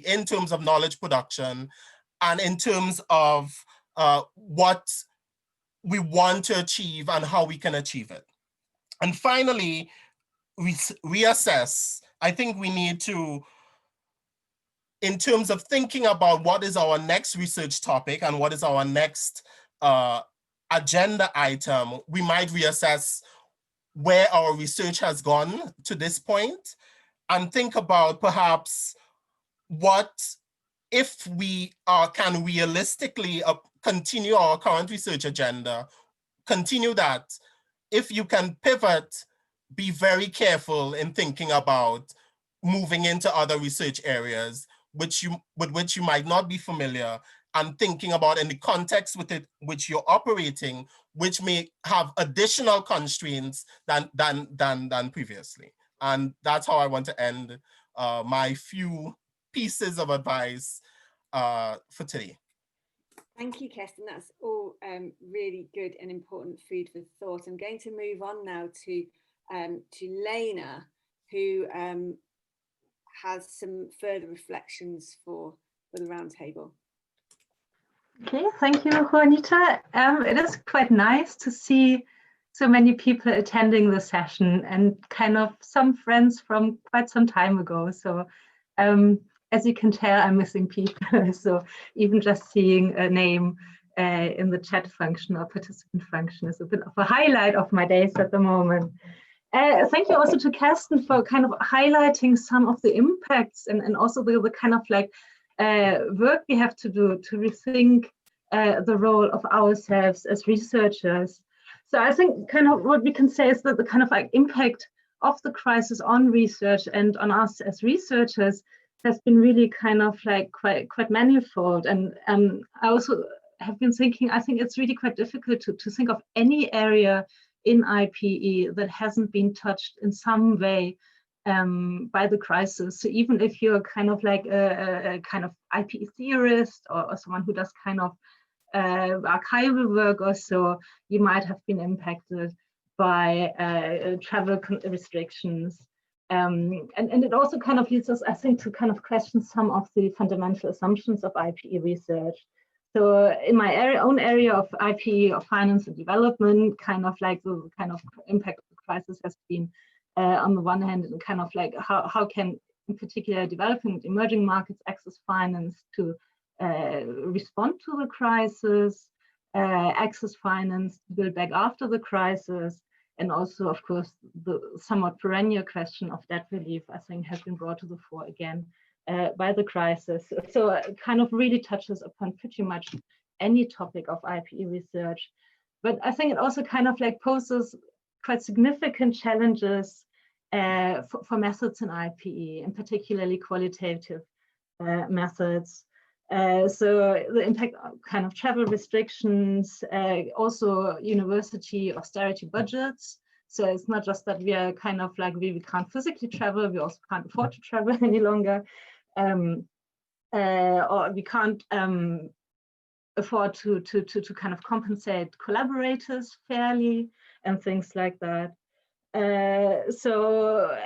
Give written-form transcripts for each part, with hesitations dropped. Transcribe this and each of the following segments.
in terms of knowledge production and in terms of what we want to achieve and how we can achieve it. And finally, reassess. I think we need to, in terms of thinking about what is our next research topic and what is our next agenda item, we might reassess where our research has gone to this point and think about perhaps what, if we can realistically continue our current research agenda, continue that. If you can pivot, be very careful in thinking about moving into other research areas with which you might not be familiar, and thinking about in the context with which you're operating, which may have additional constraints than previously. And that's how I want to end my few pieces of advice for today. Thank you, Keston. That's all really good and important food for thought. I'm going to move on now to Lena, who has some further reflections for the roundtable. Okay, thank you, Juanita. It is quite nice to see so many people attending the session and kind of some friends from quite some time ago. So as you can tell, I'm missing people. So even just seeing a name in the chat function or participant function is a bit of a highlight of my days at the moment. Thank you also to Keston for kind of highlighting some of the impacts and also the kind of like work we have to do to rethink the role of ourselves as researchers. So I think kind of what we can say is that the kind of like impact of the crisis on research and on us as researchers has been really kind of like quite manifold. And I also have been thinking, I think it's really quite difficult to think of any area in IPE that hasn't been touched in some way by the crisis. So even if you're kind of like a kind of IPE theorist or someone who does kind of archival work or so, you might have been impacted by travel restrictions. And it also kind of leads us, I think, to kind of question some of the fundamental assumptions of IPE research. So in my own area of IPE or finance and development, kind of like the kind of impact of the crisis has been on the one hand, and kind of like how can, in particular, developing and emerging markets access finance to respond to the crisis, access finance to build back after the crisis, and also, of course, the somewhat perennial question of debt relief, I think, has been brought to the fore again by the crisis. So it kind of really touches upon pretty much any topic of IPE research. But I think it also kind of like poses quite significant challenges for methods in IPE, and particularly qualitative methods. So the impact of kind of travel restrictions, also university austerity budgets. So it's not just that we are kind of like we can't physically travel, we also can't afford to travel any longer, or we can't afford to kind of compensate collaborators fairly and things like that. So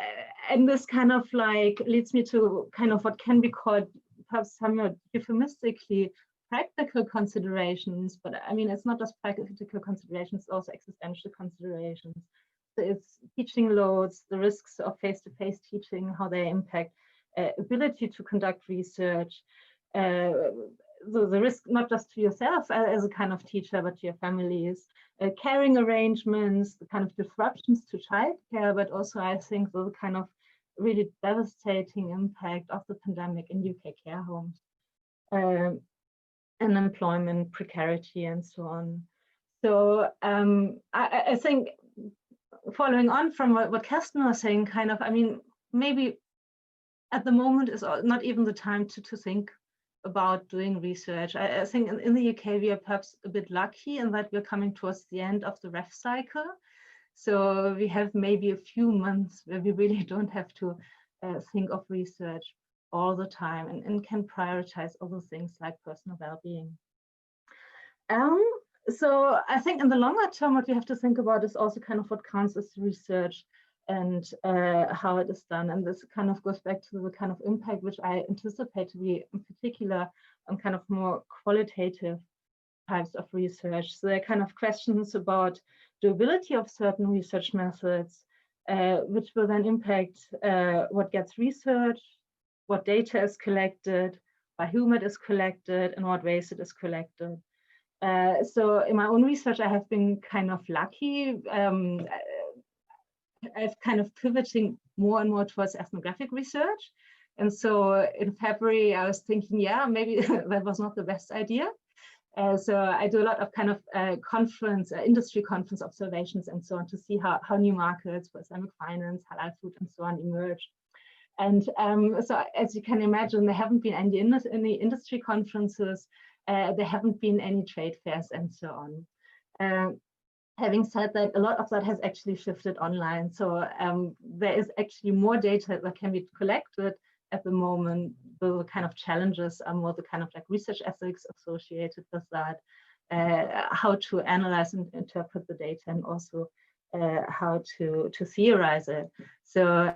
and this kind of like leads me to kind of what can be called perhaps somewhat euphemistically practical considerations, but I mean, it's not just practical considerations, it's also existential considerations. So it's teaching loads, the risks of face-to-face teaching, how they impact ability to conduct research, the risk not just to yourself as a kind of teacher, but to your families, caring arrangements, the kind of disruptions to childcare, but also I think the kind of really devastating impact of the pandemic in UK care homes, unemployment, precarity, and so on. So I think following on from what Keston was saying, kind of, I mean, maybe at the moment is not even the time to think about doing research. I think in the UK, we are perhaps a bit lucky in that we're coming towards the end of the ref cycle. So we have maybe a few months where we really don't have to think of research all the time and can prioritize other things like personal well-being. So I think in the longer term, what we have to think about is also kind of what counts as research and how it is done. And this kind of goes back to the kind of impact which I anticipate to be in particular on kind of more qualitative types of research. So there are kind of questions about durability of certain research methods, which will then impact what gets researched, what data is collected, by whom it is collected, and what ways it is collected. So in my own research, I have been kind of lucky. I've kind of pivoting more and more towards ethnographic research. And so in February, I was thinking, yeah, maybe that was not the best idea. So I do a lot of kind of industry conference observations and so on to see how new markets for Islamic finance, halal food and so on emerge. And so as you can imagine, there haven't been any industry conferences, there haven't been any trade fairs and so on. Having said that, a lot of that has actually shifted online. So there is actually more data that can be collected at the moment. The kind of challenges are more the kind of like research ethics associated with that, how to analyze and interpret the data, and also how to theorize it. So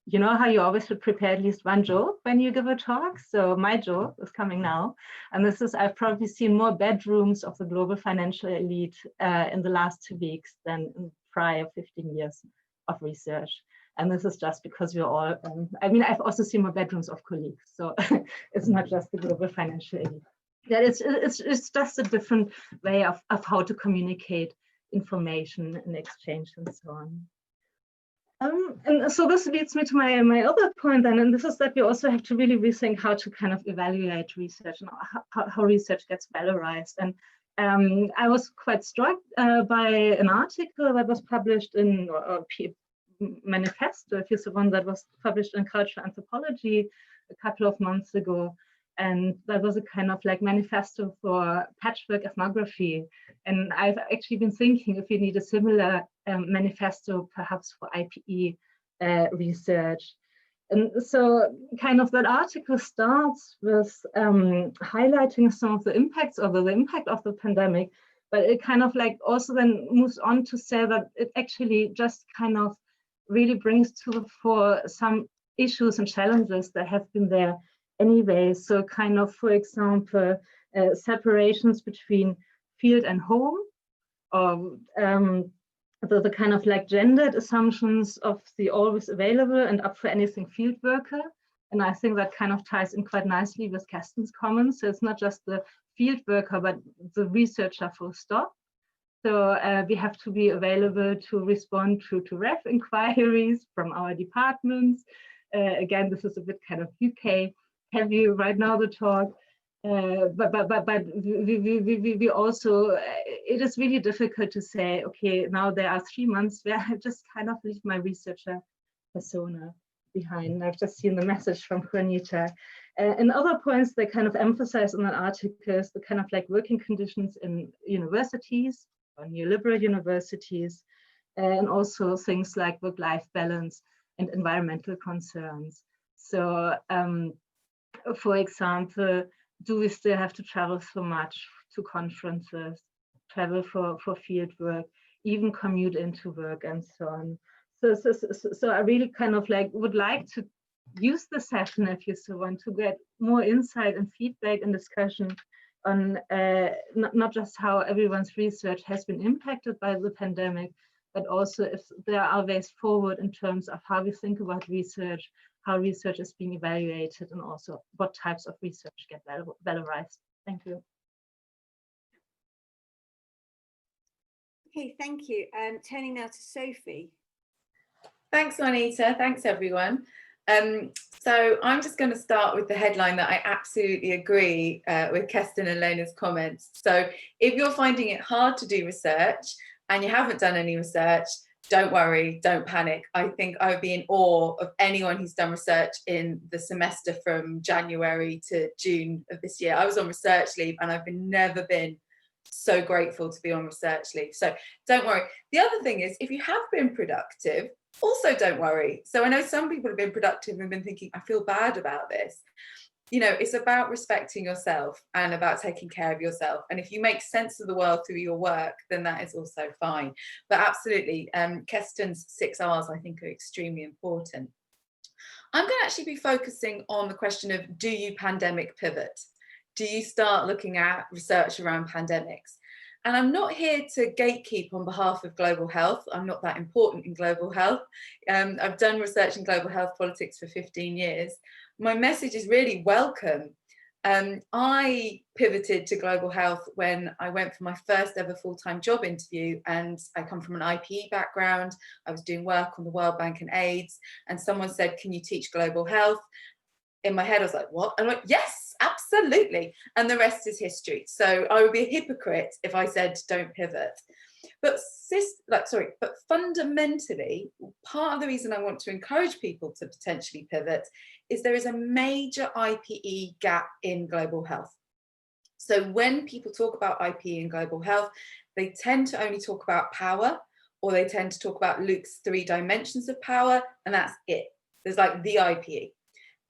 you know how you always should prepare at least one joke when you give a talk? So my joke is coming now. And this is, I've probably seen more bedrooms of the global financial elite in the last 2 weeks than in prior 15 years of research. And this is just because we're all, I mean, I've also seen more bedrooms of colleagues. So it's not just the global financial elite. Yeah, it's just a different way of how to communicate information and exchange and so on. And so this leads me to my other point then, and this is that we also have to really rethink how to kind of evaluate research and how research gets valorized. And I was quite struck by an article that was published in Manifesto, if you the one that was published in Cultural Anthropology a couple of months ago. And that was a kind of like manifesto for patchwork ethnography. And I've actually been thinking if we need a similar manifesto perhaps for IPE research. And so kind of that article starts with highlighting some of the impacts of the impact of the pandemic, but it kind of like also then moves on to say that it actually just kind of really brings to the fore some issues and challenges that have been there anyway. So kind of, for example, separations between field and home, or the kind of like gendered assumptions of the always available and up for anything field worker. And I think that kind of ties in quite nicely with Keston's comments. So it's not just the field worker, but the researcher full stop. So we have to be available to respond to ref inquiries from our departments. Again, this is a bit kind of UK heavy right now, the talk. But we also, it is really difficult to say, okay, now there are 3 months where I just kind of leave my researcher persona behind. I've just seen the message from Juanita. And other points they kind of emphasize in that article is the kind of like working conditions in universities, or neoliberal universities, and also things like work-life balance and environmental concerns. So, for example, do we still have to travel so much to conferences, travel for field work, even commute into work and so on? So I really kind of like would like to use the session, if you so want, to get more insight and feedback and discussion on not just how everyone's research has been impacted by the pandemic, but also if there are ways forward in terms of how we think about research, how research is being evaluated, and also what types of research get valorized. Thank you. Okay, thank you. Turning now to Sophie. Thanks, Juanita. Thanks, everyone. So I'm just going to start with the headline that I absolutely agree with Keston and Lena's comments. So if you're finding it hard to do research and you haven't done any research, don't worry, don't panic. I think I would be in awe of anyone who's done research in the semester from January to June of this year. I was on research leave and I've never been so grateful to be on research leave. So don't worry. The other thing is, if you have been productive, also don't worry. So I know some people have been productive and been thinking, I feel bad about this. you know, it's about respecting yourself and about taking care of yourself. And if you make sense of the world through your work, then that is also fine. But absolutely, Keston's 6 R's, I think, are extremely important. I'm going to actually be focusing on the question of, do you pandemic pivot? Do you start looking at research around pandemics? And I'm not here to gatekeep on behalf of global health. I'm not that important in global health. I've done research in global health politics for 15 years. My message is really welcome. I pivoted to global health when I went for my first ever full-time job interview, and I come from an IPE background. I was doing work on the World Bank and AIDS, and someone said, can you teach global health? In my head, I was like, what? And I went, yes, absolutely. And the rest is history. So I would be a hypocrite if I said, don't pivot. But fundamentally, part of the reason I want to encourage people to potentially pivot is there is a major IPE gap in global health. So when people talk about IPE in global health, they tend to only talk about power, or they tend to talk about Luke's 3 dimensions of power, and that's it. There's like the IPE.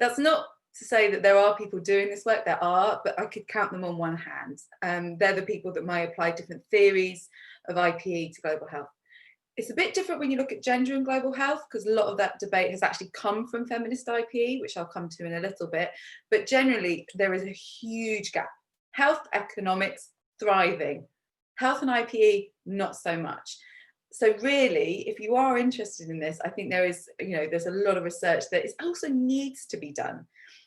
That's not to say that there are people doing this work, there are, but I could count them on one hand. They're the people that might apply different theories of IPE to global health. It's a bit different when you look at gender and global health, because a lot of that debate has actually come from feminist IPE, which I'll come to in a little bit. But generally, there is a huge gap. Health economics, thriving. Health and IPE, not so much. So really, if you are interested in this, I think there is, you know, there's a lot of research that also needs to be done.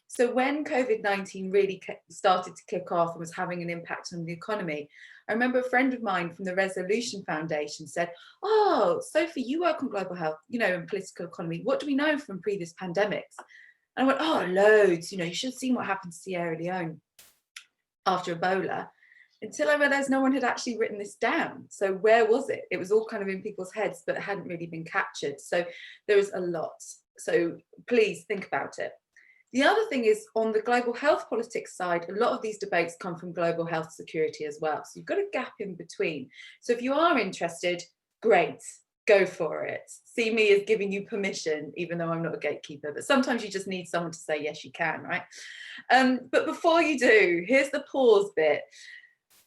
So when COVID-19 really started to kick off and was having an impact on the economy, I remember a friend of mine from the Resolution Foundation said, oh, Sophie, you work on global health, you know, and political economy. What do we know from previous pandemics? And I went, oh, loads. You know, you should have seen what happened to Sierra Leone after Ebola. Until I realized no one had actually written this down. So where was it? It was all kind of in people's heads, but it hadn't really been captured. So there was a lot. So please think about it. The other thing is, on the global health politics side, a lot of these debates come from global health security as well. So you've got a gap in between. So if you are interested, great, go for it. See me as giving you permission, even though I'm not a gatekeeper, but sometimes you just need someone to say, yes, you can, right? But before you do, here's the pause bit.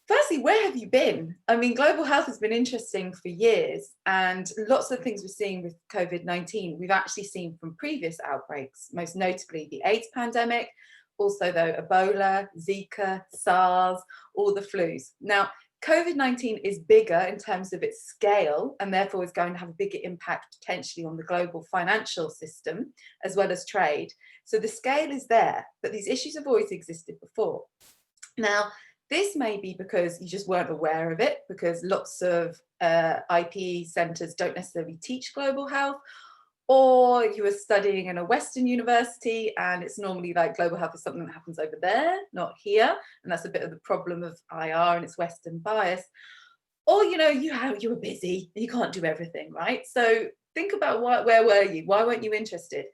Firstly, where have you been? I mean, global health has been interesting for years, and lots of things we're seeing with COVID-19, we've actually seen from previous outbreaks, most notably the AIDS pandemic, also though Ebola, Zika, SARS, all the flus. Now, COVID-19 is bigger in terms of its scale, and therefore is going to have a bigger impact potentially on the global financial system, as well as trade. So the scale is there, but these issues have always existed before. Now, this may be because you just weren't aware of it, because lots of IPE centres don't necessarily teach global health, or you were studying in a Western university and it's normally like global health is something that happens over there, not here. And that's a bit of the problem of IR and its Western bias. Or, you know, you were busy, you can't do everything, right? So think about where were you? Why weren't you interested?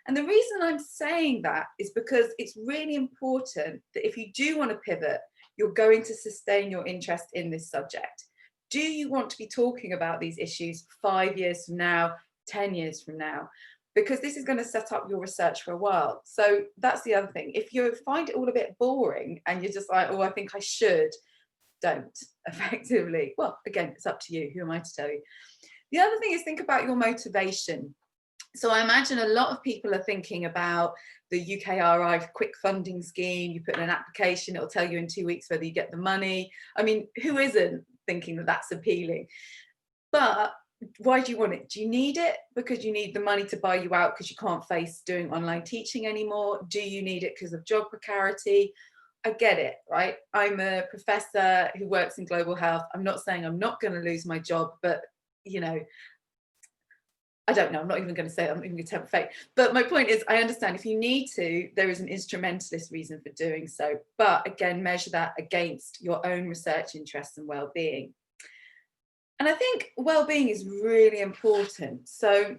And the reason I'm saying that is because it's really important that if you do want to pivot, you're going to sustain your interest in this subject. Do you want to be talking about these issues 5 years from now, 10 years from now? Because this is going to set up your research for a while. So that's the other thing. If you find it all a bit boring and you're just like, oh, I think I should, don't, effectively. Well, again, it's up to you. Who am I to tell you? The other thing is, think about your motivation. So I imagine a lot of people are thinking about the UKRI quick funding scheme. You put in an application, it'll tell you in 2 weeks whether you get the money. I mean, who isn't thinking that that's appealing? But why do you want it? Do you need it because you need the money to buy you out because you can't face doing online teaching anymore? Do you need it because of job precarity? I get it, right? I'm a professor who works in global health. I'm not saying I'm not going to lose my job, but, you know, I don't know, I'm not even going to say it, I'm not even going to tempt fate. But my point is, I understand if you need to, there is an instrumentalist reason for doing so. But again, measure that against your own research interests and well-being. And I think well-being is really important. So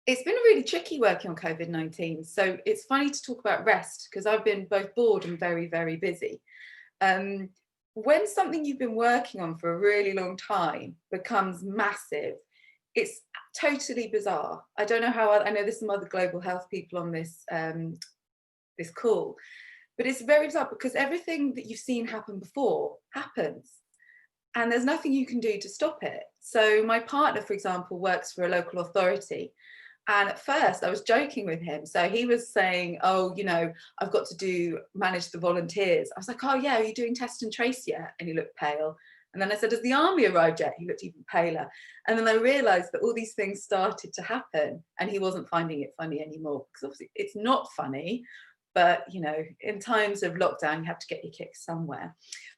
it's been really tricky working on COVID-19. So it's funny to talk about rest, because I've been both bored and very, very busy. When something you've been working on for a really long time becomes massive, it's totally bizarre. I don't know how, I know there's some other global health people on this this call. But it's very bizarre because everything that you've seen happen before happens, and there's nothing you can do to stop it. So my partner, for example, works for a local authority. And at first I was joking with him. So he was saying, oh, you know, I've got to manage the volunteers. I was like, oh yeah, are you doing test and trace yet? And he looked pale. And then I said, has the army arrived yet? He looked even paler. And then I realized that all these things started to happen and he wasn't finding it funny anymore, because obviously it's not funny, but you know, in times of lockdown, you have to get your kicks somewhere.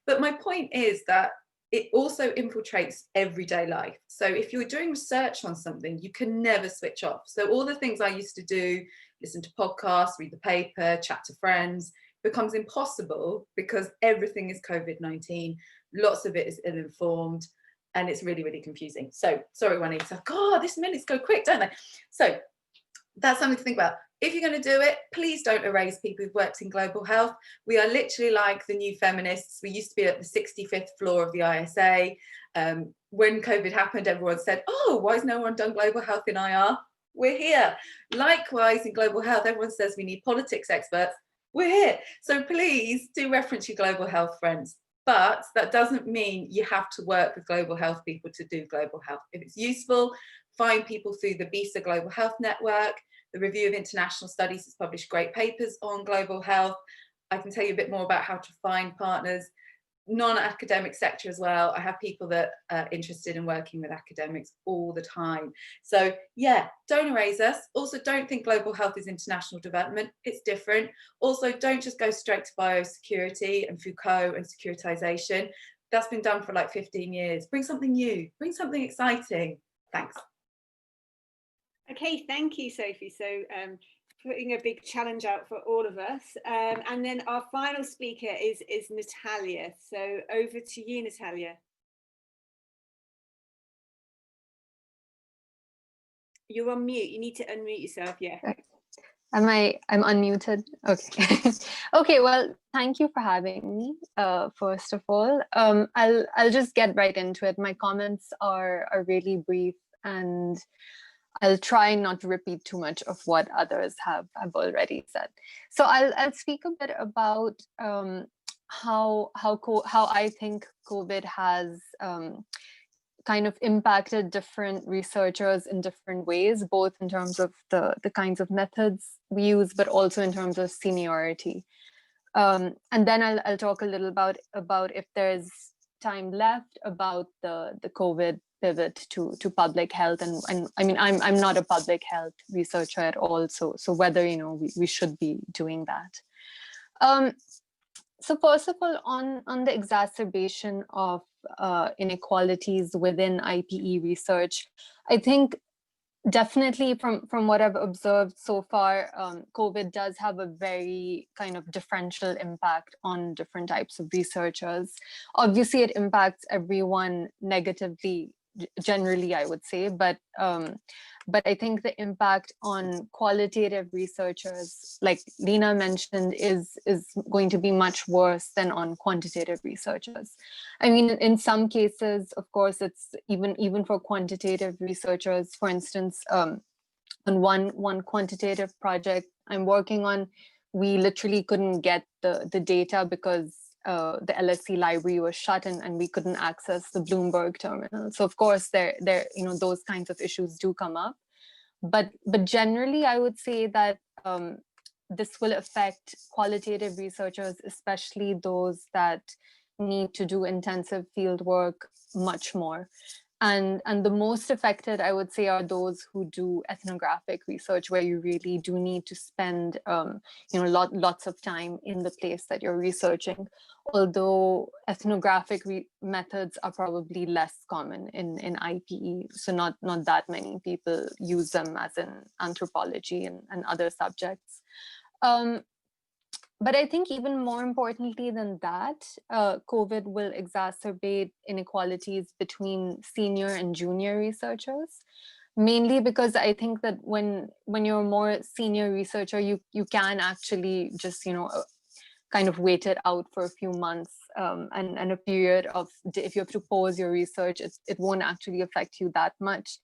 But my point is that it also infiltrates everyday life. So if you're doing research on something, you can never switch off. So all the things I used to do, listen to podcasts, read the paper, chat to friends, becomes impossible because everything is COVID-19. Lots of it is ill-informed and it's really, really confusing. So sorry, Juanita. God, these minutes go quick, don't they? So that's something to think about. If you're going to do it, please don't erase people who've worked in global health. We are literally like the new feminists. We used to be at the 65th floor of the ISA. When COVID happened, everyone said, oh, why has no one done global health in IR? We're here. Likewise, in global health, everyone says we need politics experts. We're here. So please do reference your global health friends. But that doesn't mean you have to work with global health people to do global health. If it's useful, find people through the BISA Global Health Network. The Review of International Studies has published great papers on global health. I can tell you a bit more about how to find partners. Non-academic sector as well. I have people that are interested in working with academics all the time. So yeah, don't erase us. Also, don't think global health is international development. It's different. Also, don't just go straight to biosecurity and Foucault and securitization. That's been done for like 15 years. Bring something new, bring something exciting. Thanks. Okay, thank you, Sophie. So putting a big challenge out for all of us. And then our final speaker is Natalya. So over to you, Natalya. You're on mute. You need to unmute yourself. Yeah. I'm unmuted. Okay. Okay. Well, thank you for having me. First of all, I'll just get right into it. My comments are really brief, and I'll try not to repeat too much of what others have already said. So I'll speak a bit about how I think COVID has kind of impacted different researchers in different ways, both in terms of the kinds of methods we use, but also in terms of seniority. And then I'll talk a little about if there's time left about the COVID pivot to public health, and I mean I'm not a public health researcher at all, so whether we should be doing that. So first of all, on the exacerbation of inequalities within IPE research, I think definitely from what I've observed so far, COVID does have a very kind of differential impact on different types of researchers. Obviously, it impacts everyone negatively, generally, I would say, but I think the impact on qualitative researchers, like Lena mentioned, is going to be much worse than on quantitative researchers. I mean, in some cases, of course, it's even for quantitative researchers. For instance, on one quantitative project I'm working on, we literally couldn't get the data because the LSC library was shut and we couldn't access the Bloomberg terminal. So of course, there those kinds of issues do come up. But generally, I would say that this will affect qualitative researchers, especially those that need to do intensive field work much more. And the most affected, I would say, are those who do ethnographic research, where you really do need to spend lots of time in the place that you're researching. Although ethnographic methods are probably less common in IPE, so not that many people use them as in anthropology and other subjects. But I think even more importantly than that, COVID will exacerbate inequalities between senior and junior researchers, mainly because I think that when you're a more senior researcher, you can actually just, kind of wait it out for a few months and a period of, if you have to pause your research, it won't actually affect you that much.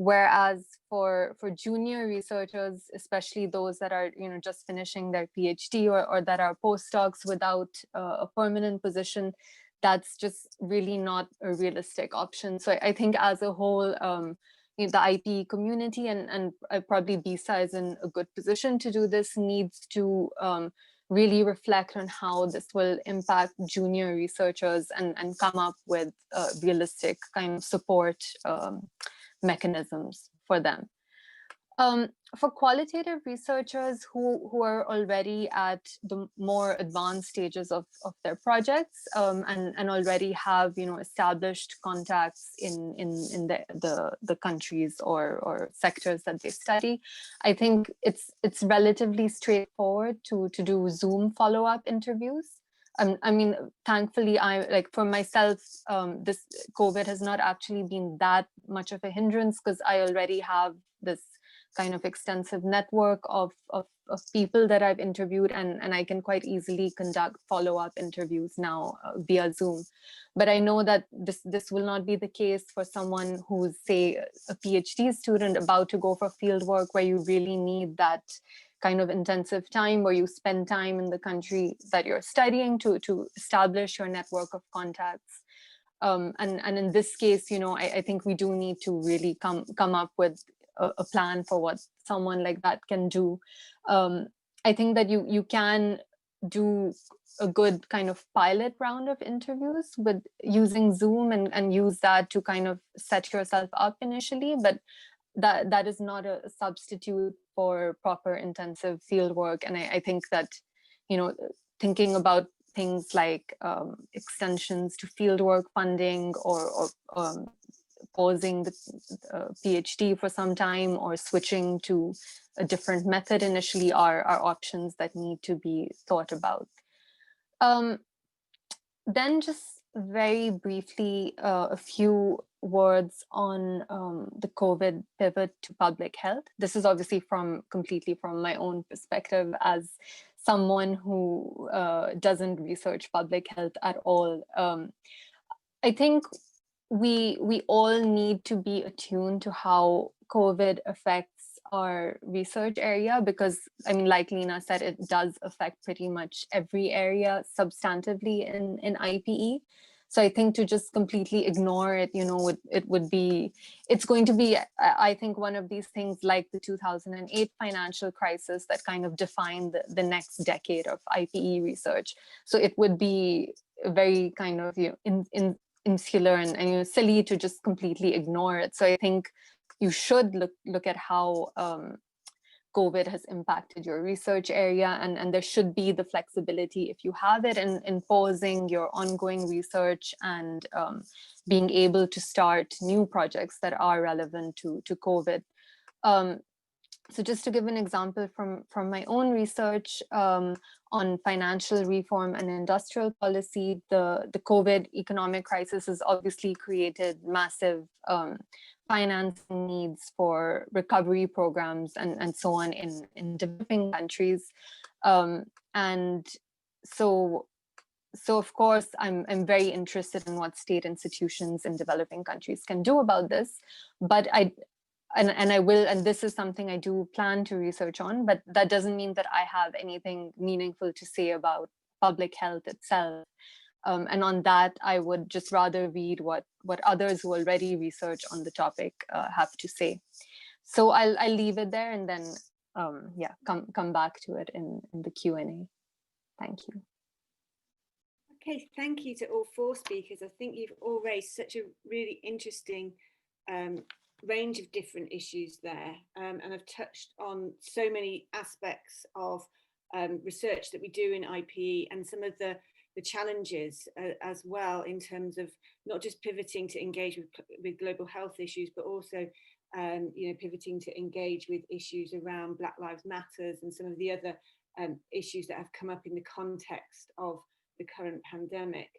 Whereas for junior researchers, especially those that are just finishing their PhD or that are postdocs without a permanent position, that's just really not a realistic option. So I think as a whole, the IPE community and probably BISA is in a good position to do this, needs to really reflect on how this will impact junior researchers and come up with realistic kind of support mechanisms for them. For qualitative researchers who are already at the more advanced stages of their projects and already have established contacts in the countries or sectors that they study, I think it's relatively straightforward to do Zoom follow-up interviews. I mean, thankfully, for myself, this COVID has not actually been that much of a hindrance because I already have this kind of extensive network of people that I've interviewed, and I can quite easily conduct follow-up interviews now via Zoom. But I know that this will not be the case for someone who's, say, a PhD student about to go for field work, where you really need that kind of intensive time where you spend time in the country that you're studying to establish your network of contacts. And in this case, I think we do need to really come up with a plan for what someone like that can do. I think that you can do a good kind of pilot round of interviews with using Zoom and use that to kind of set yourself up initially, but that is not a substitute for proper intensive field work. And I think that, thinking about things like extensions to fieldwork funding or pausing the PhD for some time or switching to a different method initially are options that need to be thought about. Then just very briefly, a few words on the COVID pivot to public health. This is obviously completely from my own perspective as someone who doesn't research public health at all. I think we all need to be attuned to how COVID affects our research area, because I mean, like Lena said, it does affect pretty much every area substantively in IPE. So I think to just completely ignore it, it's going to be, I think, one of these things like the 2008 financial crisis that kind of defined the next decade of IPE research. So it would be very kind of insular and silly to just completely ignore it. So I think you should look at how COVID has impacted your research area, and there should be the flexibility, if you have it, in pausing your ongoing research and being able to start new projects that are relevant to COVID. So just to give an example from my own research on financial reform and industrial policy, the COVID economic crisis has obviously created massive financing needs for recovery programs and so on in developing countries. And so of course, I'm very interested in what state institutions in developing countries can do about this, but I will, and this is something I do plan to research on, but that doesn't mean that I have anything meaningful to say about public health itself. And on that, I would just rather read what others who already research on the topic have to say. So I'll leave it there and then, come back to it in the Q&A. Thank you. Okay, thank you to all four speakers. I think you've all raised such a really interesting range of different issues there, and I've touched on so many aspects of research that we do in IPE and some of the challenges as well, in terms of not just pivoting to engage with global health issues, but also pivoting to engage with issues around Black Lives Matters and some of the other issues that have come up in the context of the current pandemic.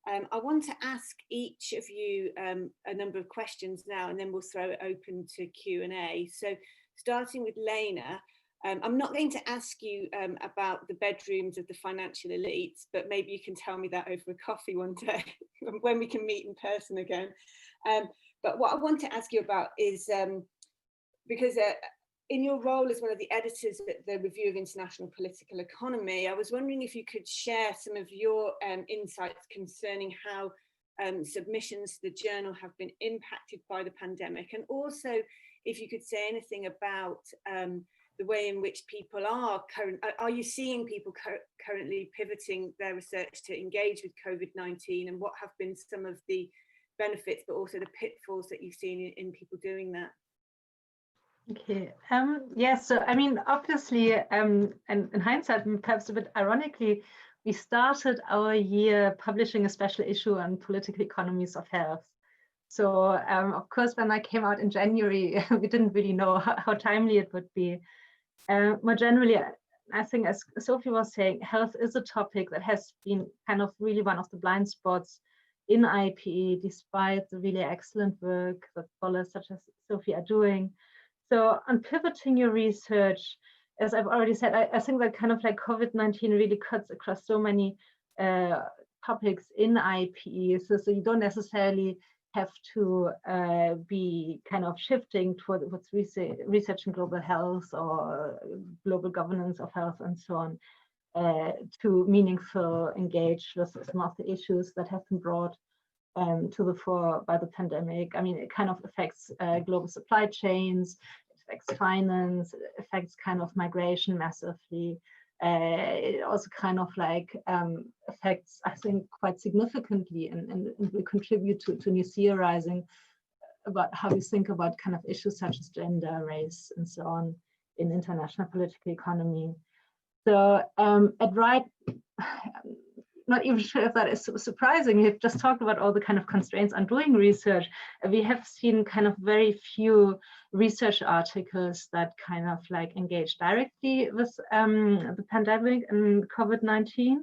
I want to ask each of you a number of questions now, and then we'll throw it open to Q&A. So starting with Lena, I'm not going to ask you about the bedrooms of the financial elites, but maybe you can tell me that over a coffee one day when we can meet in person again. But what I want to ask you about is because in your role as one of the editors at the Review of International Political Economy, I was wondering if you could share some of your insights concerning how submissions to the journal have been impacted by the pandemic, and also if you could say anything about the way in which people are you seeing people currently pivoting their research to engage with COVID-19, and what have been some of the benefits but also the pitfalls that you've seen in people doing that? Okay. Yeah, so I mean, obviously, and in hindsight, perhaps a bit ironically, we started our year publishing a special issue on political economies of health. So of course, when I came out in January, we didn't really know how timely it would be. More generally, I think, as Sophie was saying, health is a topic that has been kind of really one of the blind spots in IPE, despite the really excellent work that scholars such as Sophie are doing. So on pivoting your research, as I've already said, I think that kind of like COVID-19 really cuts across so many topics in IPE. So you don't necessarily have to be kind of shifting towards research in global health or global governance of health and so on to meaningful engage with some of the issues that have been brought to the fore by the pandemic. I mean, it kind of affects global supply chains, it affects finance, it affects kind of migration massively. It also kind of like affects, I think, quite significantly and will contribute to new theorizing about how we think about kind of issues such as gender, race, and so on in international political economy. So at Right, not even sure if that is so surprising. We've just talked about all the kind of constraints on doing research. We have seen kind of very few research articles that kind of like engage directly with the pandemic and COVID-19.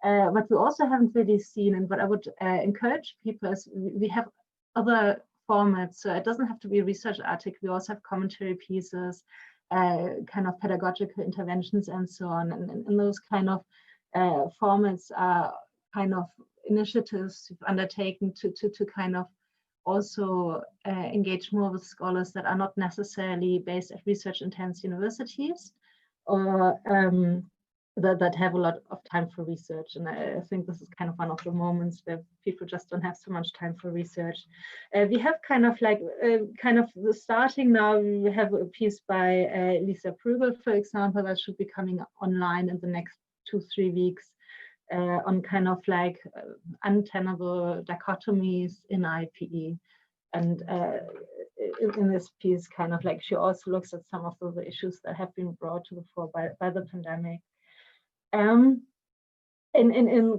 What we also haven't really seen, and what I would encourage people is we have other formats. So it doesn't have to be a research article. We also have commentary pieces, kind of pedagogical interventions and so on. And those kind of formats are kind of initiatives we've undertaken to kind of also engage more with scholars that are not necessarily based at research intense universities or that have a lot of time for research. And I think this is kind of one of the moments where people just don't have so much time for research. We have kind of like starting now, we have a piece by Lisa Prügel, for example, that should be coming online in the next 2-3 weeks on kind of like untenable dichotomies in IPE. And in this piece, kind of like she also looks at some of the issues that have been brought to the fore by the pandemic. In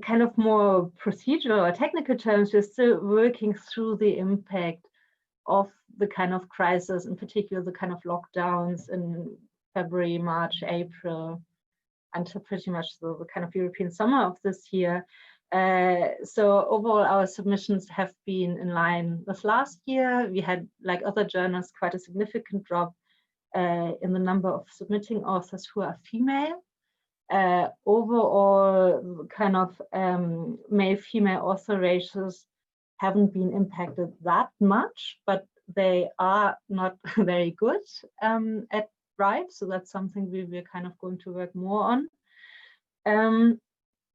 kind of more procedural or technical terms, we're still working through the impact of the kind of crisis, in particular the kind of lockdowns in February, March, April, until pretty much the kind of European summer of this year. So overall, our submissions have been in line with last year. We had, like other journals, quite a significant drop in the number of submitting authors who are female. Overall, kind of male-female author ratios haven't been impacted that much, but they are not very good at Right. So that's something we're kind of going to work more on.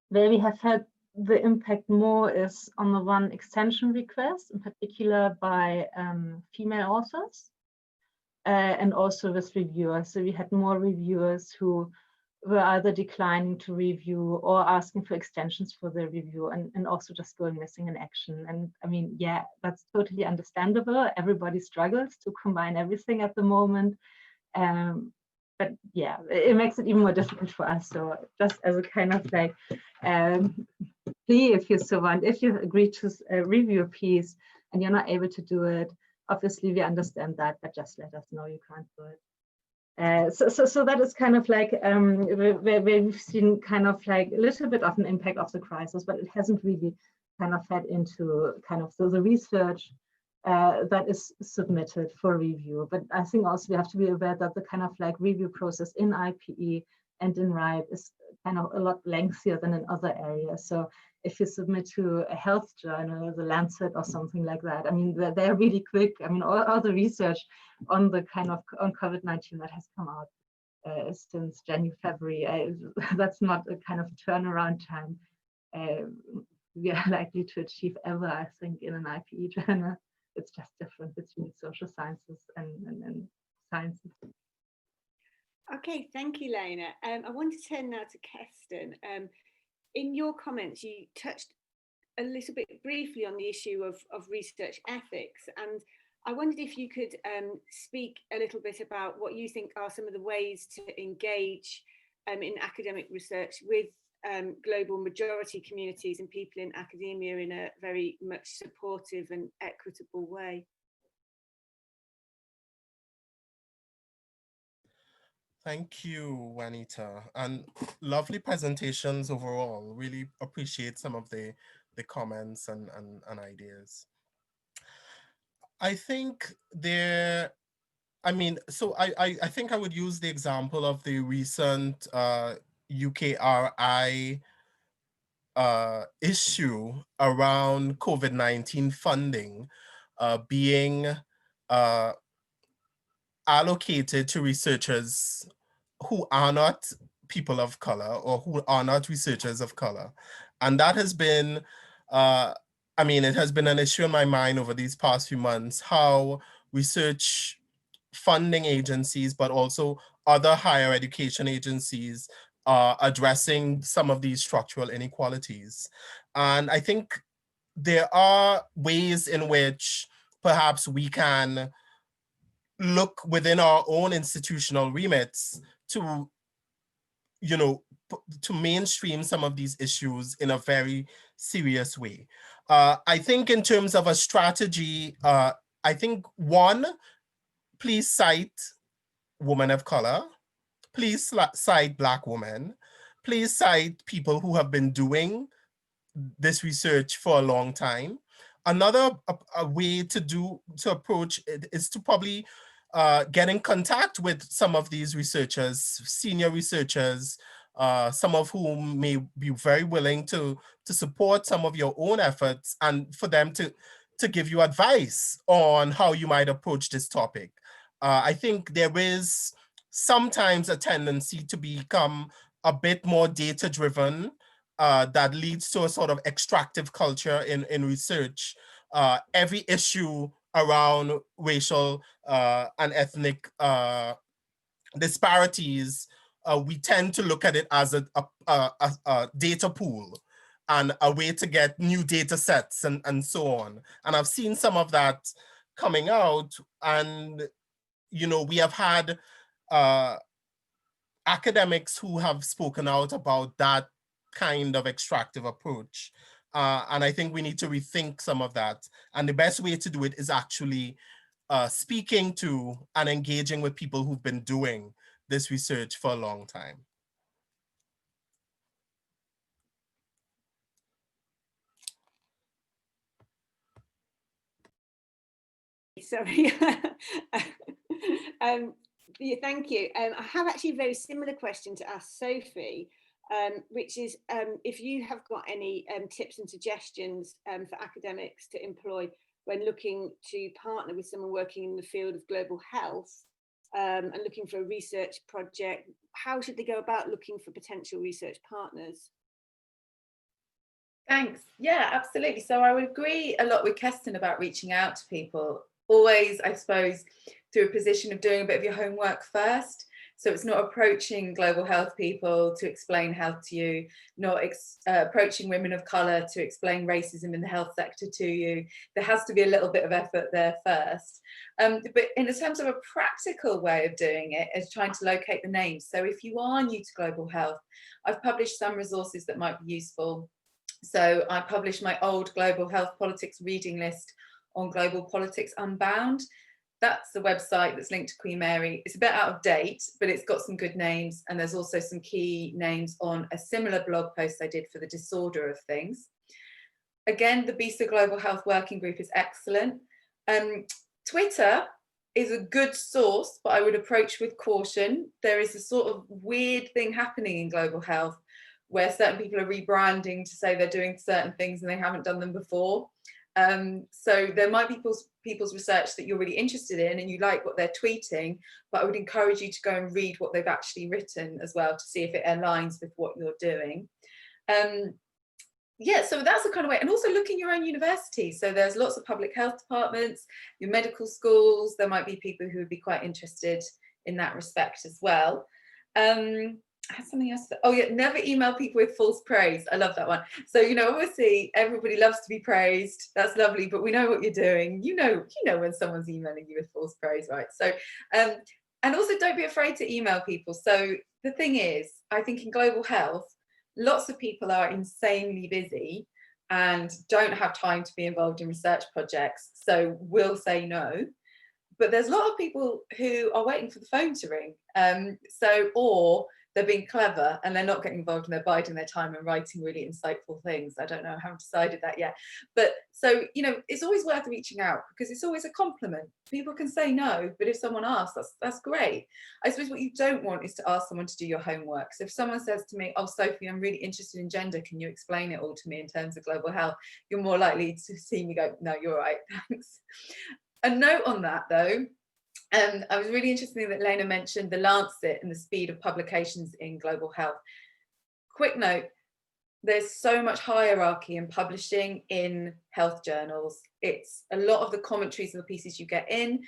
Where we have had the impact more is on the one extension request, in particular by female authors, and also with reviewers. So we had more reviewers who were either declining to review or asking for extensions for their review, and also just going missing in action. And I mean, yeah, that's totally understandable. Everybody struggles to combine everything at the moment. But yeah, it makes it even more difficult for us. So just as a kind of like plea, if you so want, if you agree to review a piece and you're not able to do it, obviously we understand that, but just let us know you can't do it. So that is kind of like where we've seen kind of like a little bit of an impact of the crisis, but it hasn't really kind of fed into kind of the research that is submitted for review. But I think also we have to be aware that the kind of like review process in IPE and in RIPE is kind of a lot lengthier than in other areas. So if you submit to a health journal, the Lancet or something like that. I mean, they're really quick. I mean, all the research on the kind of on COVID-19 that has come out since January, February, that's not a kind of turnaround time we are likely to achieve ever, I think, in an IPE journal. It's just different between social sciences and sciences. Okay, thank you, Lena. I want to turn now to Keston. In your comments, you touched a little bit briefly on the issue of research ethics, and I wondered if you could speak a little bit about what you think are some of the ways to engage in academic research with global majority communities and people in academia in a very much supportive and equitable way. Thank you, Juanita, and lovely presentations overall. Really appreciate some of the comments and ideas. I think I think I would use the example of the recent UKRI issue around COVID-19 funding being allocated to researchers who are not people of color or who are not researchers of color. And that has been, it has been an issue in my mind over these past few months, how research funding agencies, but also other higher education agencies are addressing some of these structural inequalities. And I think there are ways in which perhaps we can look within our own institutional remits to, to mainstream some of these issues in a very serious way. I think in terms of a strategy, I think one, please cite women of color, please cite Black women, please cite people who have been doing this research for a long time. Another way to approach it is to probably get in contact with some of these researchers, senior researchers, some of whom may be very willing to support some of your own efforts and for them to give you advice on how you might approach this topic. I think there is sometimes a tendency to become a bit more data-driven that leads to a sort of extractive culture in research. Every issue around racial and ethnic disparities, we tend to look at it as a data pool and a way to get new data sets and so on. And I've seen some of that coming out, and we have had academics who have spoken out about that kind of extractive approach. And I think we need to rethink some of that. And the best way to do it is actually speaking to and engaging with people who've been doing this research for a long time. Sorry. Yeah, thank you. I have actually a very similar question to ask Sophie, which is if you have got any tips and suggestions for academics to employ when looking to partner with someone working in the field of global health and looking for a research project. How should they go about looking for potential research partners? Thanks. Yeah, absolutely. So I would agree a lot with Keston about reaching out to people. Always, I suppose, through a position of doing a bit of your homework first. So it's not approaching global health people to explain health to you, not approaching women of colour to explain racism in the health sector to you. There has to be a little bit of effort there first. But in terms of a practical way of doing it is trying to locate the names. So if you are new to global health, I've published some resources that might be useful. So I published my old global health politics reading list on Global Politics Unbound. That's the website that's linked to Queen Mary. It's a bit out of date, but it's got some good names. And there's also some key names on a similar blog post I did for the disorder of things. Again, the BISA Global Health Working Group is excellent. Twitter is a good source, but I would approach with caution. There is a sort of weird thing happening in global health where certain people are rebranding to say they're doing certain things and they haven't done them before. So there might be people's research that you're really interested in and you like what they're tweeting, but I would encourage you to go and read what they've actually written as well to see if it aligns with what you're doing. Yeah, so that's the kind of way. And also look in your own university. So there's lots of public health departments, your medical schools. There might be people who would be quite interested in that respect as well. I had something else. Oh yeah, never email people with false praise. I love that one. So, you know, obviously everybody loves to be praised. That's lovely, but we know what you're doing. You know when someone's emailing you with false praise, right? So, and also don't be afraid to email people. So the thing is, I think in global health, lots of people are insanely busy and don't have time to be involved in research projects. So we'll say no. But there's a lot of people who are waiting for the phone to ring. Or they're being clever and they're not getting involved and they're biding their time and writing really insightful things. I don't know, I haven't decided that yet. But so, you know, it's always worth reaching out because it's always a compliment. People can say no, but if someone asks, that's great. I suppose what you don't want is to ask someone to do your homework. So if someone says to me, oh, Sophie, I'm really interested in gender, can you explain it all to me in terms of global health? You're more likely to see me go, no, you're right, thanks. A note on that though, I was really interested that Lena mentioned the Lancet and the speed of publications in global health. Quick note, there's so much hierarchy in publishing in health journals. It's a lot of the commentaries and the pieces you get in,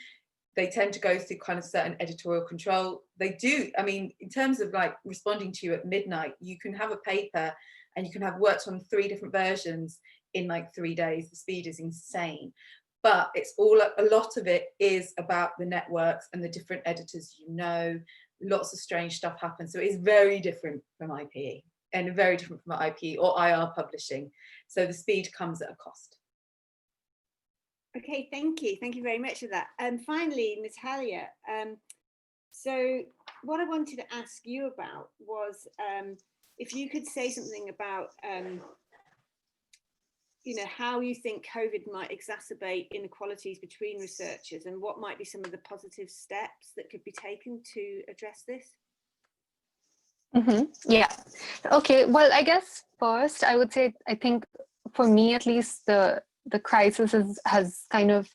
they tend to go through kind of certain editorial control. They do, I mean, in terms of like responding to you at midnight, you can have a paper and you can have worked on 3 different versions in like 3 days. The speed is insane. But it's all, a lot of it is about the networks and the different editors, you know, lots of strange stuff happens. So it is very different from IPE and very different from IPE or IR publishing. So the speed comes at a cost. Okay, thank you. Thank you very much for that. And finally, Natalya, so what I wanted to ask you about was if you could say something about you know, how you think COVID might exacerbate inequalities between researchers and what might be some of the positive steps that could be taken to address this? Yeah. Okay. Well, I guess first I would say, I think for me at least, the crisis has kind of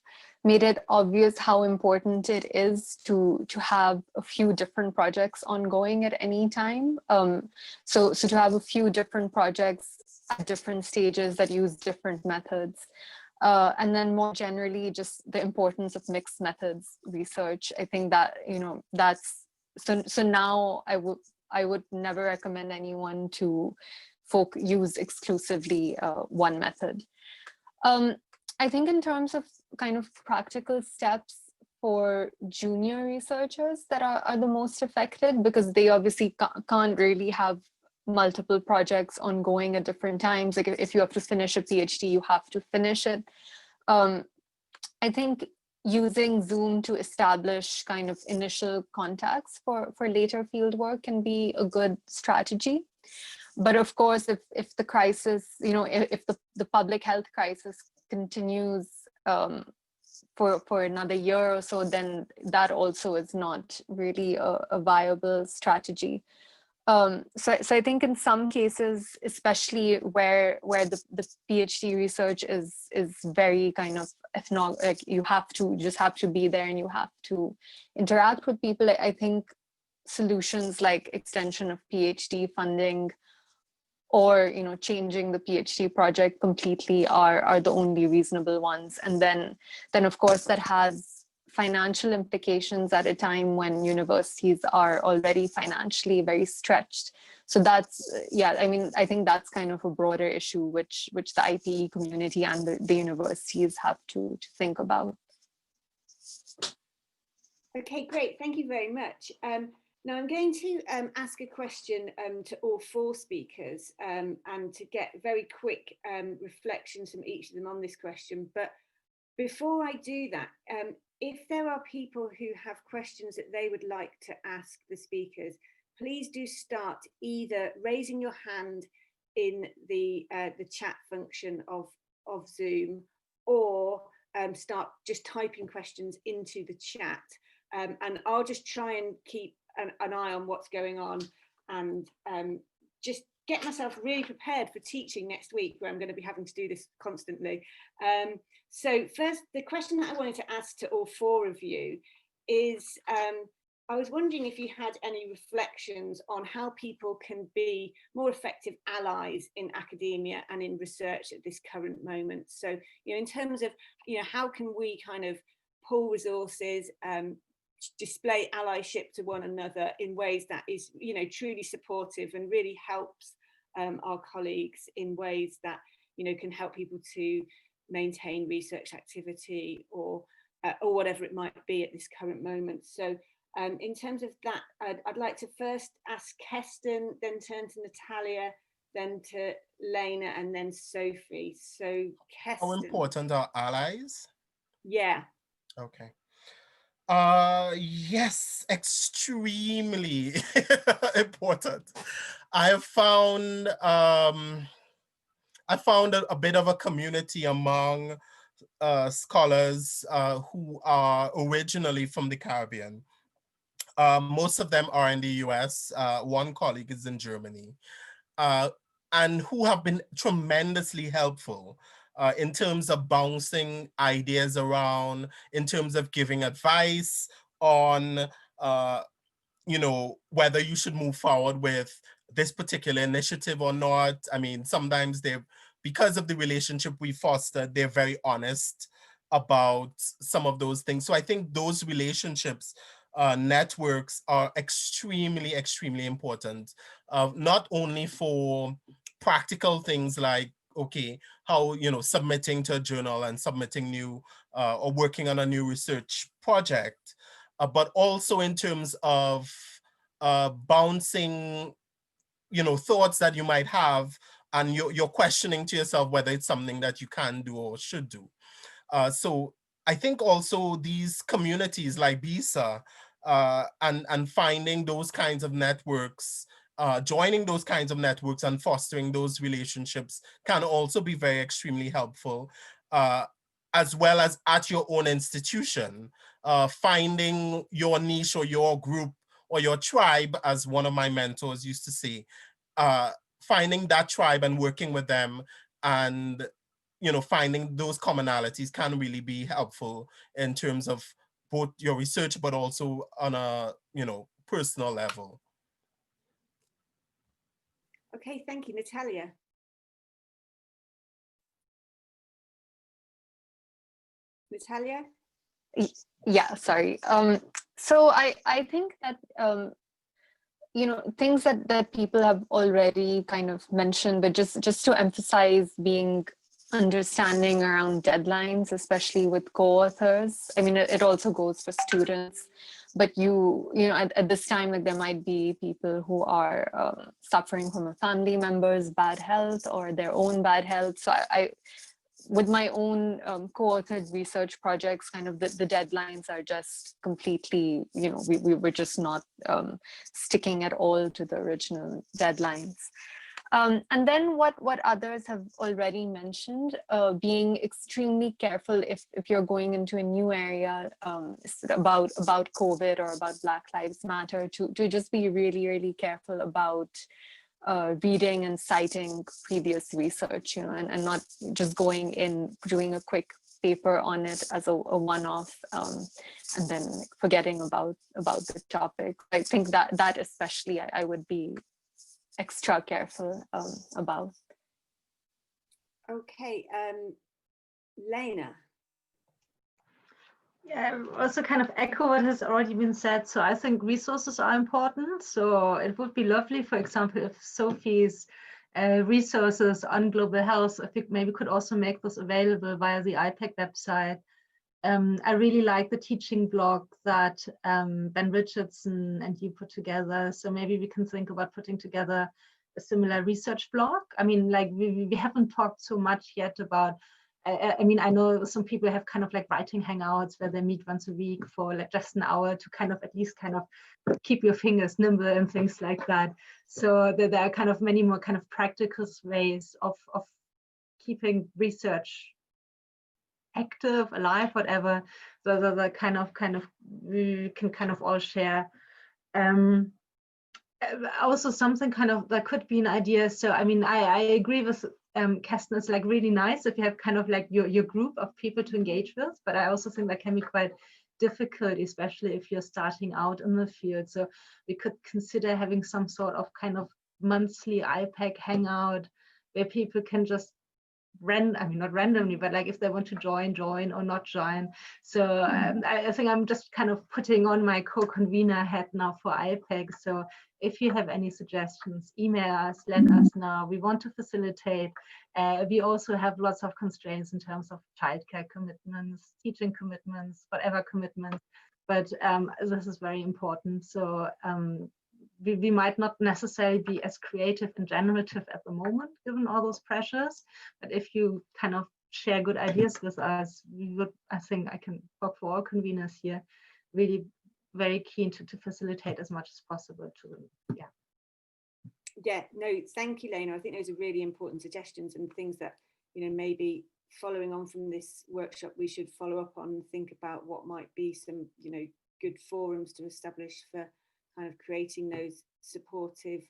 made it obvious how important it is to have a few different projects ongoing at any time. So to have a few different projects at different stages that use different methods. And then more generally, just the importance of mixed methods research. I think that, you know, that's, so now I would never recommend anyone to use exclusively one method. I think in terms of kind of practical steps for junior researchers that are the most affected, because they obviously can't really have multiple projects ongoing at different times. Like if you have to finish a PhD, you have to finish it. I think using Zoom to establish kind of initial contacts for later fieldwork can be a good strategy. But of course, if the crisis, you know, if the public health crisis continues for another year or so, then that also is not really a viable strategy. So I think in some cases, especially where the PhD research is very kind of like you just have to be there and you have to interact with people. I think solutions like extension of PhD funding or, you know, changing the PhD project completely are the only reasonable ones. And then of course that has financial implications at a time when universities are already financially very stretched. So that's, yeah, I mean, I think that's kind of a broader issue which the IPE community and the universities have to think about. Okay, great. Thank you very much. Now I'm going to ask a question to all 4 speakers and to get very quick reflections from each of them on this question. But before I do that, if there are people who have questions that they would like to ask the speakers, please do start either raising your hand in the chat function of Zoom, or start just typing questions into the chat. And I'll just try and keep an eye on what's going on and just get myself really prepared for teaching next week, where I'm going to be having to do this constantly. So first, the question that I wanted to ask to all four of you is, I was wondering if you had any reflections on how people can be more effective allies in academia and in research at this current moment. So, you know, in terms of, you know, how can we kind of pool resources, display allyship to one another in ways that is, you know, truly supportive and really helps our colleagues in ways that, you know, can help people to maintain research activity or whatever it might be at this current moment. So in terms of that, I'd like to first ask Keston, then turn to Natalya, then to Lena, and then Sophie. So Keston. How important are allies? Yeah. Okay. Yes, extremely important. I found a bit of a community among scholars who are originally from the Caribbean. Most of them are in the US. One colleague is in Germany, and who have been tremendously helpful in terms of bouncing ideas around, in terms of giving advice on, you know, whether you should move forward with this particular initiative or not. I mean, sometimes because of the relationship we fostered, they're very honest about some of those things. So I think those relationships, networks are extremely, extremely important, not only for practical things like, okay, how, you know, submitting to a journal and submitting new or working on a new research project, but also in terms of bouncing, you know, thoughts that you might have, and you're questioning to yourself whether it's something that you can do or should do. So I think also these communities like BISA and finding those kinds of networks, joining those kinds of networks and fostering those relationships can also be very extremely helpful, as well as at your own institution, finding your niche or your group or your tribe, as one of my mentors used to say, finding that tribe and working with them, and, you know, finding those commonalities can really be helpful in terms of both your research, but also on a, you know, personal level. Okay, thank you, Natalya. Natalya? Yeah, sorry. So I think that, you know, things that people have already kind of mentioned, but just to emphasize being understanding around deadlines, especially with co-authors. I mean, it also goes for students, but you know, at this time, like, there might be people who are suffering from a family member's bad health or their own bad health. So I with my own co-authored research projects, kind of the deadlines are just completely, you know, we were just not sticking at all to the original deadlines. And then what others have already mentioned, being extremely careful if you're going into a new area about COVID or about Black Lives Matter, to just be really, really careful about reading and citing previous research, you know, and not just going in, doing a quick paper on it as a one-off, and then forgetting about the topic. I think that especially I would be extra careful about. Okay, Lena. Yeah, also kind of echo what has already been said. So I think resources are important. So it would be lovely, for example, if Sophie's resources on global health, I think maybe could also make this available via the IPEG website. I really like the teaching blog that Ben Richardson and you put together. So maybe we can think about putting together a similar research blog. I mean, like we haven't talked so much yet about, I mean, I know some people have kind of like writing hangouts where they meet once a week for like just an hour to kind of at least kind of keep your fingers nimble and things like that. So there are kind of many more kind of practical ways of keeping research active, alive, whatever. So the kind of we can kind of all share. also something kind of that could be an idea. So I mean, I agree with Keston. It's like really nice if you have kind of like your group of people to engage with, but I also think that can be quite difficult, especially if you're starting out in the field. So we could consider having some sort of kind of monthly IPEG hangout where people can just not randomly, but like if they want to join or not join. So I think I'm just kind of putting on my co-convener hat now for IPEG. So if you have any suggestions, email us, let us know. We want to facilitate. We also have lots of constraints in terms of childcare commitments, teaching commitments, whatever commitments, but this is very important. So we might not necessarily be as creative and generative at the moment, given all those pressures. But if you kind of share good ideas with us, we would, I think I can talk for all conveners here, really very keen to facilitate as much as possible to them. Yeah, no, thank you, Lena. I think those are really important suggestions and things that, maybe following on from this workshop, we should follow up on and think about what might be some, good forums to establish for kind of creating those supportive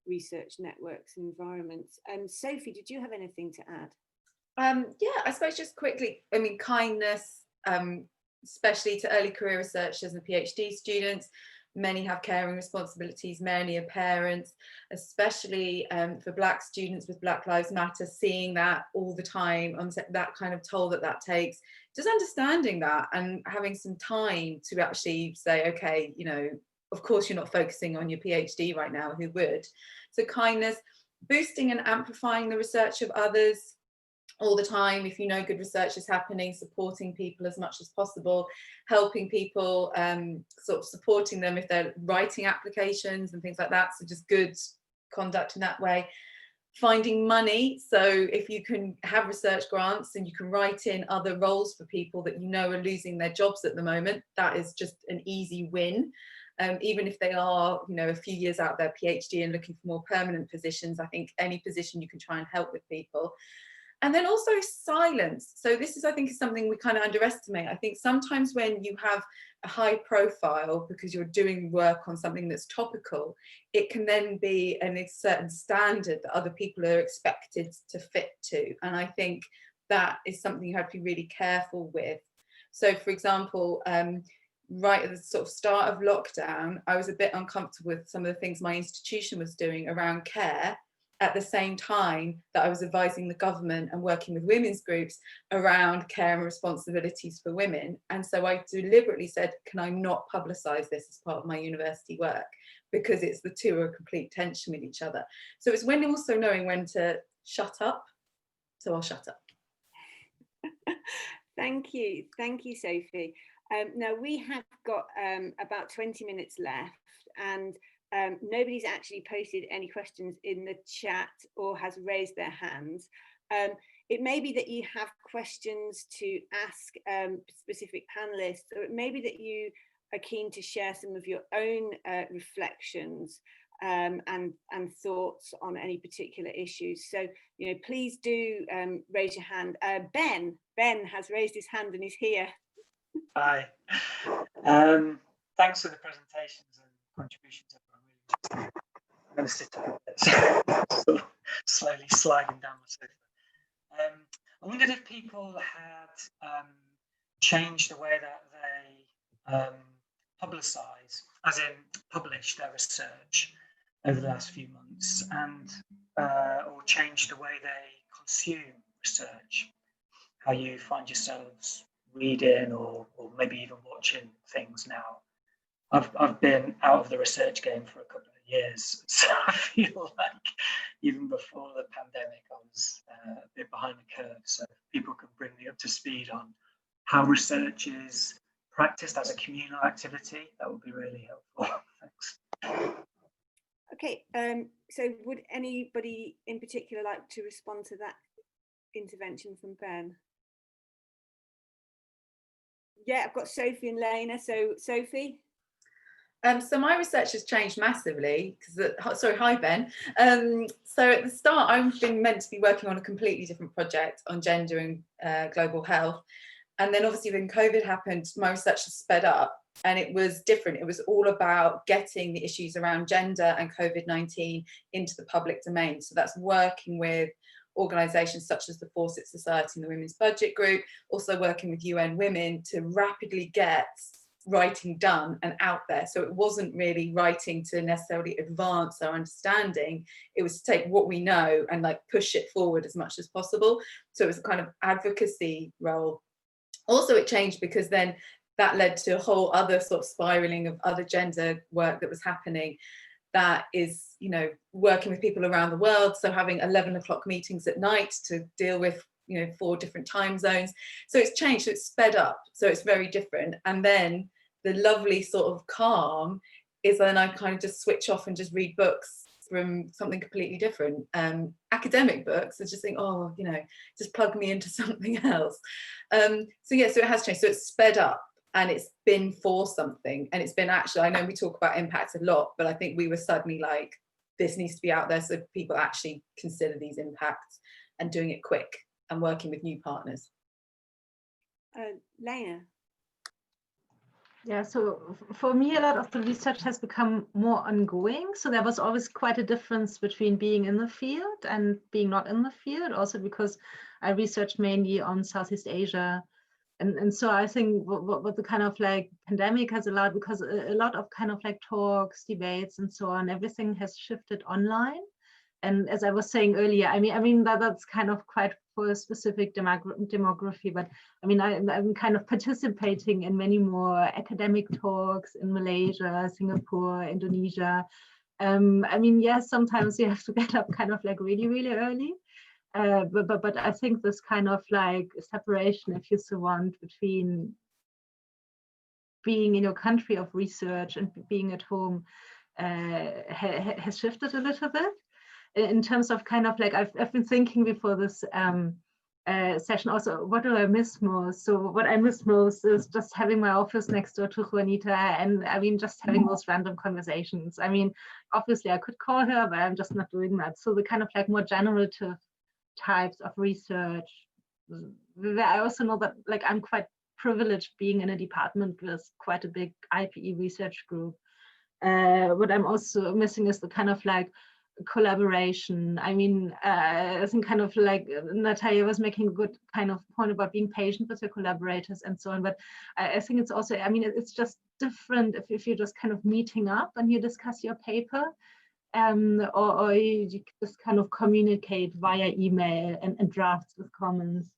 research networks and environments. Sophie, did you have anything to add? Yeah, I suppose just quickly, I mean, kindness, especially to early career researchers and PhD students. Many have caring responsibilities, many are parents, especially for Black students with Black Lives Matter, seeing that all the time, that kind of toll that takes, just understanding that and having some time to actually say, okay, of course you're not focusing on your PhD right now, who would? So kindness, boosting and amplifying the research of others all the time. If you know good research is happening, supporting people as much as possible, helping people, sort of supporting them if they're writing applications and things like that. So just good conduct in that way. Finding money, so if you can have research grants and you can write in other roles for people that are losing their jobs at the moment, that is just an easy win. Even if they are, a few years out of their PhD and looking for more permanent positions, I think any position you can try and help with people. And then also silence. So this is, I think, is something we kind of underestimate. I think sometimes when you have a high profile because you're doing work on something that's topical, it can then be a certain standard that other people are expected to fit to. And I think that is something you have to be really careful with. So for example, right at the sort of start of lockdown, I was a bit uncomfortable with some of the things my institution was doing around care, at the same time that I was advising the government and working with women's groups around care and responsibilities for women. And so I deliberately said, can I not publicise this as part of my university work? Because it's the two are a complete tension with each other. So it's when also knowing when to shut up. So I'll shut up. Thank you, Sophie. Now we have got about 20 minutes left, and nobody's actually posted any questions in the chat or has raised their hands. It may be that you have questions to ask specific panelists, or it may be that you are keen to share some of your own reflections and thoughts on any particular issues. So, please do raise your hand. Ben has raised his hand and he's here. Hi. Thanks for the presentations and contributions. I'm going to sit up a bit, so slowly sliding down my sofa. I wondered if people had changed the way that they publicise, as in publish their research over the last few months, and or changed the way they consume research, how you find yourselves reading or maybe even watching things now. I've been out of the research game for a couple of years, so I feel like even before the pandemic, I was a bit behind the curve. So if people can bring me up to speed on how research is practiced as a communal activity, that would be really helpful. Thanks. Okay, so would anybody in particular like to respond to that intervention from Ben? Yeah, I've got Sophie and Lena. So Sophie? So my research has changed massively because, sorry, hi Ben. So at the start, I've been meant to be working on a completely different project on gender and global health. And then obviously when COVID happened, my research sped up, and it was different. It was all about getting the issues around gender and COVID-19 into the public domain. So that's working with organisations such as the Fawcett Society and the Women's Budget Group, also working with UN Women to rapidly get writing done and out there. So it wasn't really writing to necessarily advance our understanding, it was to take what we know and like push it forward as much as possible. So it was a kind of advocacy role. Also it changed because then that led to a whole other sort of spiraling of other gender work that was happening, that is, you know, working with people around the world, so having 11 o'clock meetings at night to deal with, you know, 4 different time zones. So it's changed, so it's sped up, so it's very different. And then the lovely sort of calm is then I kind of just switch off and just read books from something completely different, academic books. I just think, oh, you know, just plug me into something else. So yeah, so it has changed, so it's sped up. And it's been for something, and it's been actually, I know we talk about impacts a lot, but I think we were suddenly like, this needs to be out there so people actually consider these impacts, and doing it quick and working with new partners. Lena. Yeah, so for me, a lot of the research has become more ongoing. So there was always quite a difference between being in the field and being not in the field, also because I researched mainly on Southeast Asia. And so I think what the kind of like pandemic has allowed, because a lot of kind of like talks, debates, and so on, everything has shifted online. And as I was saying earlier, I mean that's kind of quite for a specific demography, but I mean I'm kind of participating in many more academic talks in Malaysia, Singapore, Indonesia. I mean, yes, sometimes you have to get up kind of like really, really early. But I think this kind of like separation, if you so want, between being in your country of research and being at home has shifted a little bit. In terms of kind of like, I've been thinking before this session also, what do I miss most? So what I miss most is just having my office next door to Juanita, and I mean, just having those random conversations. I mean, obviously I could call her, but I'm just not doing that. So the kind of like more generative types of research. I also know that like I'm quite privileged being in a department with quite a big IPE research group. What I'm also missing is the kind of like collaboration. I mean, I think kind of like Natalya was making a good kind of point about being patient with your collaborators and so on, but I think it's also, I mean, it's just different if you're just kind of meeting up and you discuss your paper. Or you just kind of communicate via email and drafts with comments.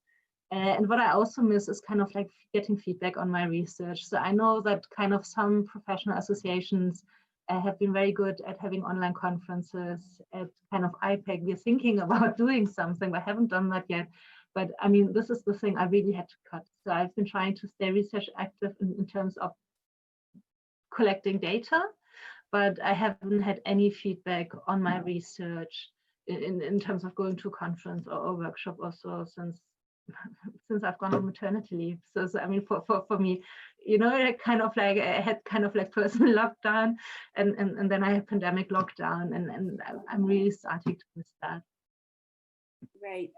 And what I also miss is kind of like getting feedback on my research. So I know that kind of some professional associations have been very good at having online conferences at kind of IPEG. We're thinking about doing something, but haven't done that yet. But I mean, this is the thing I really had to cut. So I've been trying to stay research active in terms of collecting data, but I haven't had any feedback on my research in terms of going to a conference or a workshop or so since I've gone on maternity leave. So I mean, for me, you know, I kind of like I had kind of like personal lockdown, and then I had pandemic lockdown, and I'm really starting to miss that. Great.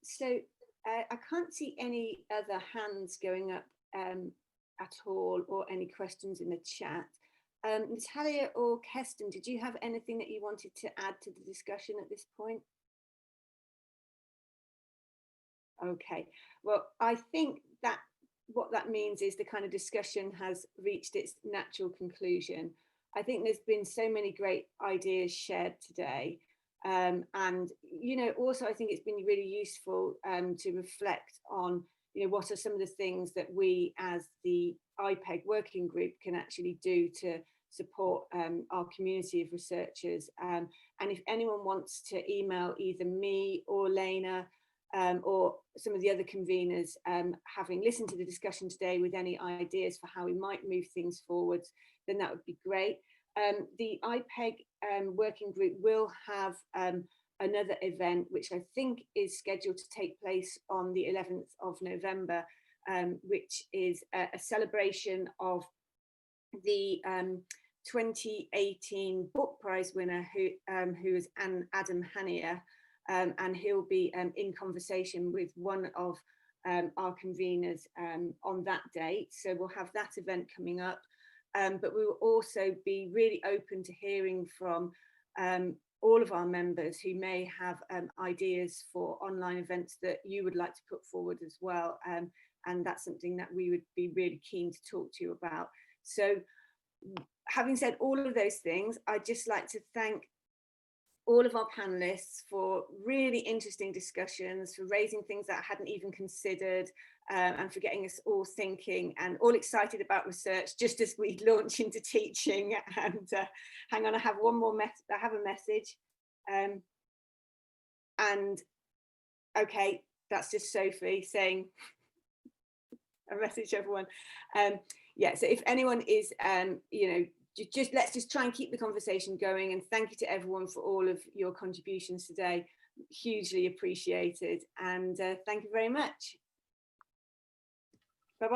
So I can't see any other hands going up at all, or any questions in the chat. Natalya or Keston, did you have anything that you wanted to add to the discussion at this point? Okay, well, I think that what that means is the kind of discussion has reached its natural conclusion. I think there's been so many great ideas shared today. And, you know, also I think it's been really useful to reflect on, you know, what are some of the things that we as the IPEG working group can actually do to support our community of researchers. And if anyone wants to email either me or Lena or some of the other conveners, having listened to the discussion today with any ideas for how we might move things forwards, then that would be great. The IPEG working group will have another event, which I think is scheduled to take place on the 11th of November, which is a celebration of the 2018 book prize winner, who is Adam Hanier, and he'll be in conversation with one of our conveners on that date. So we'll have that event coming up. But we will also be really open to hearing from all of our members who may have ideas for online events that you would like to put forward as well. And that's something that we would be really keen to talk to you about. So having said all of those things, I'd just like to thank all of our panelists for really interesting discussions, for raising things that I hadn't even considered, and for getting us all thinking and all excited about research just as we launch into teaching. And hang on, I have one more I have a message. And okay, that's just Sophie saying a message to everyone. Yeah, so if anyone is, you know, let's just try and keep the conversation going, and thank you to everyone for all of your contributions today. Hugely appreciated, and thank you very much.